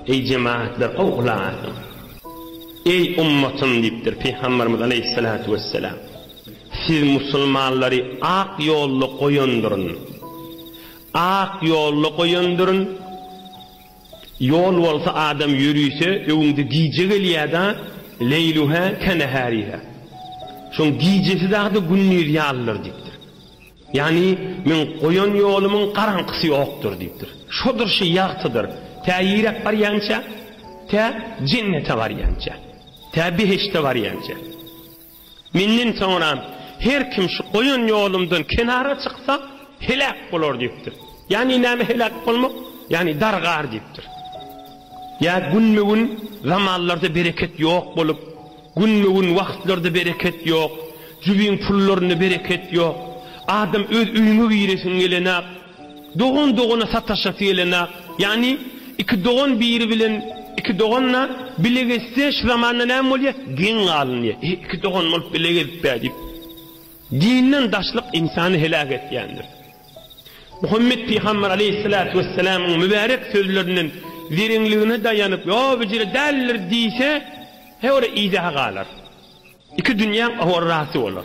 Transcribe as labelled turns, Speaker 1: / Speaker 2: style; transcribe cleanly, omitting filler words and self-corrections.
Speaker 1: ey cemaatler oğladım. Ey ummatım dipdir Peygamberimiz Aleyhissalatu vesselam. Siz musulmanları ak yollu koyundurun. Ak yollu koyundurun. Yol olsa adam yürüyse öňünde giýje gelýär-de leyluha kenehariha. Şoň giýjesi dagdy günnür ýallar dipdir. Yani men koyun yolumun karanqysy ýokdur dipdir. Şodur şu ýagtydyr. Ta ýürek barýança, ta jennete barýança, ta beheşte barýança. Menden soňra her kim şu koyun yolumdan kenara çyksa helak bolar dipdir. Yani näme helak bolmak? Yani dargar dipdir. Ya günmegün zamanlarda bereket yok bolup, günmegün wagtlarda bereket yok, jübin pullaryna bereket yok. Adam öz üýüne giresin gelene, dogon sataşat gelene, yani iki dogon biri bilen iki dogonna bilegese şu zamanna näme bolýar? Gen galynýar. İki dogon bolup bilegip berip. Dinden daşlyk insany helak etýändir. Muhammed Peygamber Aleyhissalatu vesselam'ın mübarek sözlerinin derinliğine dayanıp yo bicire derler diýse, he ora izaha galar. İki dünya ahorrasy bolar.